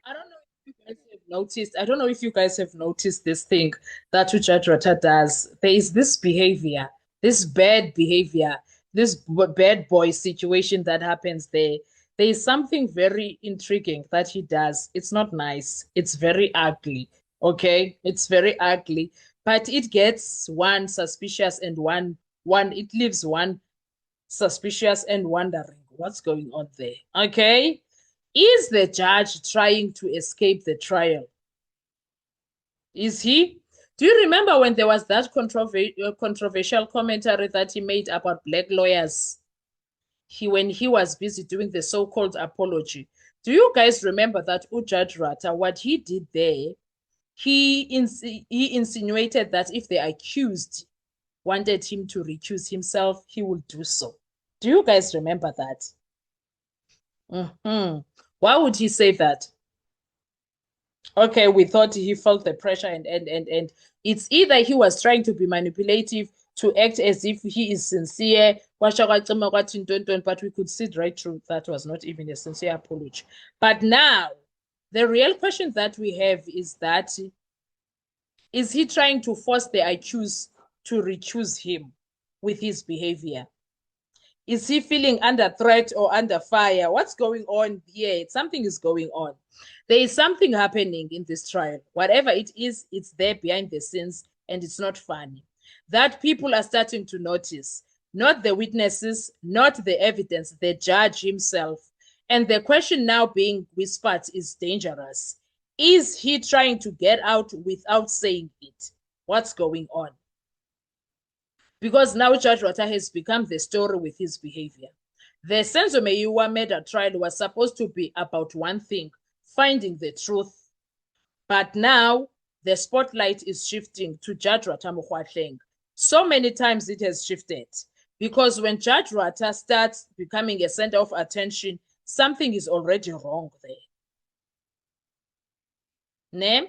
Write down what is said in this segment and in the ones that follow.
I don't know if you guys have noticed. I don't know if you guys have noticed this thing that Judge Rata does. There is this behavior, this bad behavior, this bad boy situation that happens there. There is something very intriguing that he does. It's not nice. It's very ugly. Okay, it's very ugly, but it gets one suspicious and one it leaves one suspicious and wondering what's going on there. Okay. Is the judge trying to escape the trial? Is he? Do you remember when there was that controversial commentary that he made about black lawyers? When he was busy doing the so-called apology. Do you guys remember that Judge Rata, what he did there? He insinuated that if the accused wanted him to recuse himself, he would do so. Do you guys remember that? Why would he say that? Okay, we thought he felt the pressure and it's either he was trying to be manipulative to act as if he is sincere, but we could see right through that was not even a sincere apology. But now, the real question that we have is that is he trying to force the accused to recuse him with his behavior? Is he feeling under threat or under fire? What's going on here? Something is going on. There is something happening in this trial. Whatever it is, it's there behind the scenes and it's not funny. That people are starting to notice, not the witnesses, not the evidence, the judge himself. And the question now being whispered is dangerous. Is he trying to get out without saying it? What's going on? Because now Judge Rata has become the story with his behavior. The Senzo Meyiwa murder trial was supposed to be about one thing, finding the truth. But now the spotlight is shifting to Judge Rata Mokgwatleng. So many times it has shifted. Because when Judge Rata starts becoming a center of attention, something is already wrong there. Name?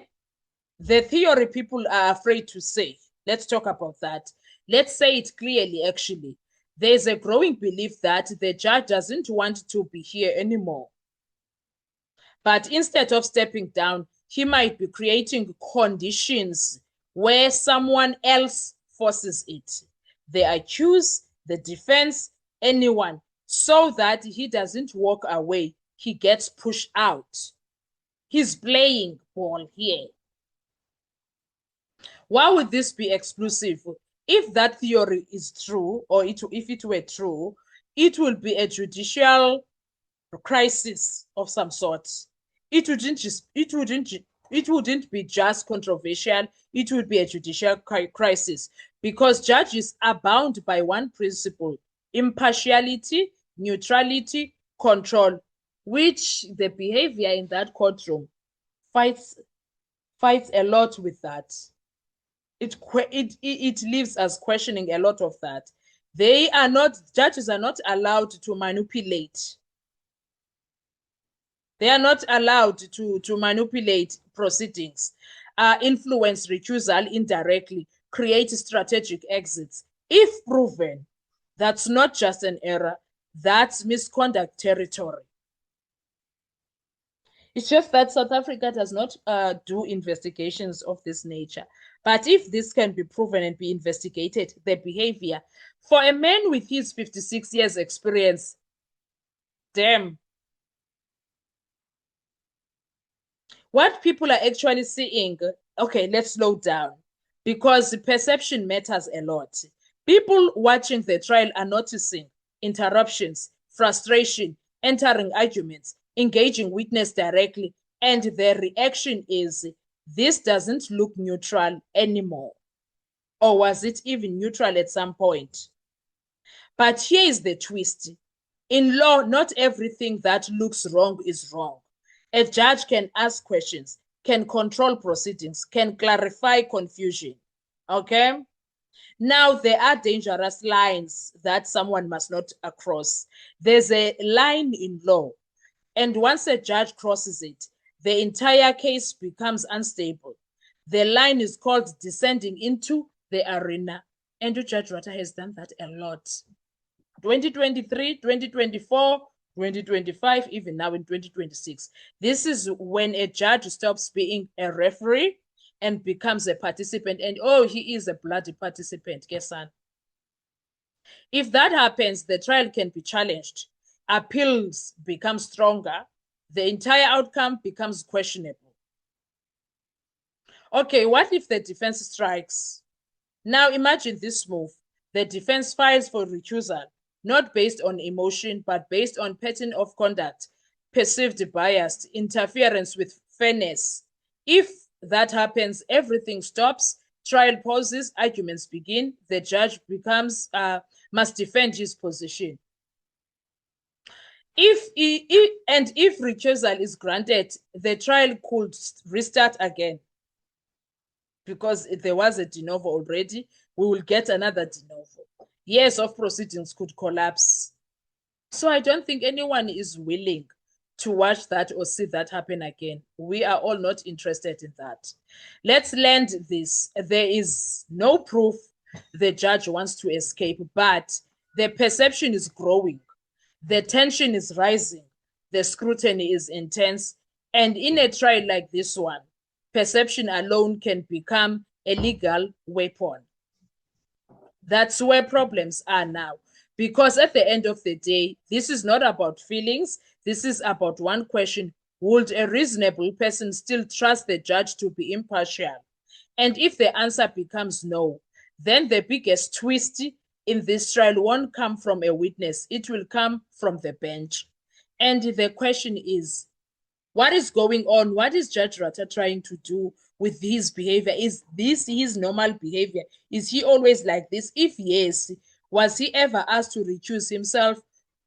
The theory people are afraid to say. Let's talk about that. Let's say it clearly, actually. There's a growing belief that the judge doesn't want to be here anymore. But instead of stepping down, he might be creating conditions where someone else forces it. The accused, the defense, anyone, so that he doesn't walk away. He gets pushed out. He's playing ball here. Why would this be exclusive? If that theory is true, or if it were true, it will be a judicial crisis of some sort. It wouldn't be just controversial. It would be a judicial crisis because judges are bound by one principle: impartiality, neutrality, control, which the behavior in that courtroom fights a lot with that. It leaves us questioning a lot of that. Judges are not allowed to manipulate. They are not allowed to manipulate proceedings, influence recusal indirectly, create strategic exits. If proven, that's not just an error, that's misconduct territory. It's just that South Africa does not do investigations of this nature. But if this can be proven and be investigated, the behavior, for a man with his 56 years experience, damn. What people are actually seeing, okay, let's slow down, because perception matters a lot. People watching the trial are noticing interruptions, frustration, entering arguments, engaging witness directly, and their reaction is, this doesn't look neutral anymore. Or was it even neutral at some point? But here is the twist. In law, not everything that looks wrong is wrong. A judge can ask questions, can control proceedings, can clarify confusion. Okay? Now, there are dangerous lines that someone must not cross. There's a line in law, and once a judge crosses it, the entire case becomes unstable. The line is called descending into the arena. And Judge Rata has done that a lot. 2023, 2024, 2025, even now in 2026. This is when a judge stops being a referee and becomes a participant. And oh, he is a bloody participant, Kesan. If that happens, the trial can be challenged. Appeals become stronger. The entire outcome becomes questionable. Okay, what if the defense strikes? Now imagine this move. The defense files for recusal, not based on emotion, but based on pattern of conduct, perceived bias, interference with fairness. If that happens, everything stops, trial pauses, arguments begin, the judge must defend his position. If recusal is granted, the trial could restart again. Because there was a de novo already, we will get another de novo. Years of proceedings could collapse. So I don't think anyone is willing to watch that or see that happen again. We are all not interested in that. Let's land this. There is no proof the judge wants to escape, but the perception is growing. The tension is rising. The scrutiny is intense. And in a trial like this one, perception alone can become a legal weapon. That's where problems are now. Because at the end of the day, this is not about feelings. This is about one question. Would a reasonable person still trust the judge to be impartial? And if the answer becomes no, then the biggest twist in this trial won't come from a witness. It will come from the bench. And the question is, what is going on? What is Judge Ratta trying to do with his behavior? Is this his normal behavior? Is he always like this? If yes, was he ever asked to recuse himself?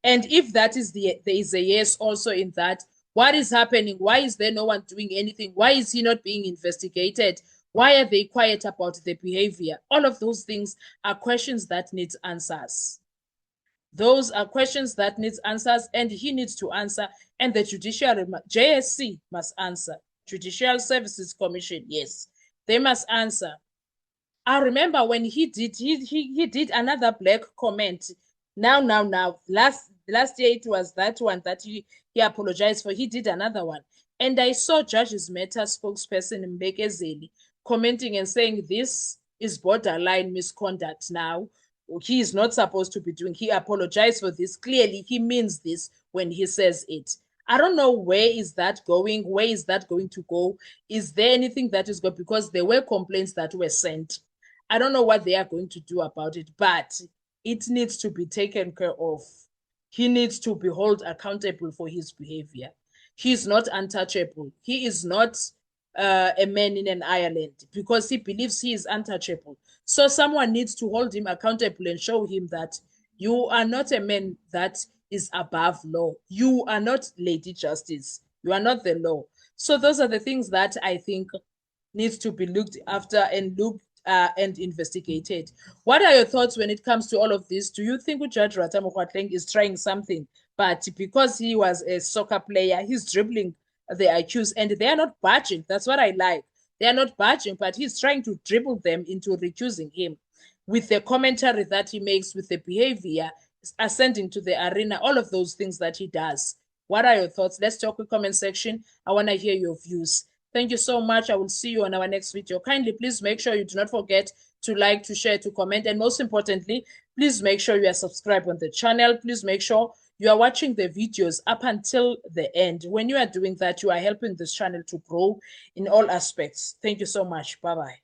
And if that is there is a yes also in that, what is happening? Why is there no one doing anything? Why is he not being investigated? Why are they quiet about the behavior? All of those things are questions that need answers. Those are questions that need answers, and he needs to answer, and the judiciary, JSC must answer. Judicial Services Commission, yes, they must answer. I remember when he did another black comment. Now, last year it was that one that he apologized for. He did another one. And I saw Judges Matter spokesperson Mbekezeli commenting and saying this is borderline misconduct now. He is not supposed to be doing. He apologized for this. Clearly, he means this when he says it. I don't know where is that going. Where is that going to go? Is there anything that is going? Because there were complaints that were sent. I don't know what they are going to do about it, but it needs to be taken care of. He needs to be held accountable for his behavior. He is not untouchable. He is not a man in an Ireland because he believes he is untouchable. So someone needs to hold him accountable and show him that you are not a man that is above law. You are not Lady Justice. You are not the law. So those are the things that I think needs to be looked after and and investigated. What are your thoughts when it comes to all of this? Do you think Judge Ratta Mogoateng is trying something, but because he was a soccer player, he's dribbling the accused and they are not budging? That's what I like. They are not budging, but he's trying to dribble them into recusing him with the commentary that he makes, with the behavior, ascending to the arena, all of those things that he does. What are your thoughts? Let's talk in the comment section. I want to hear your views. Thank you so much. I will see you on our next video. Kindly, please make sure you do not forget to like, to share, to comment, and most importantly, please make sure you are subscribed on the channel. Please make sure you are watching the videos up until the end. When you are doing that, you are helping this channel to grow in all aspects. Thank you so much. Bye-bye.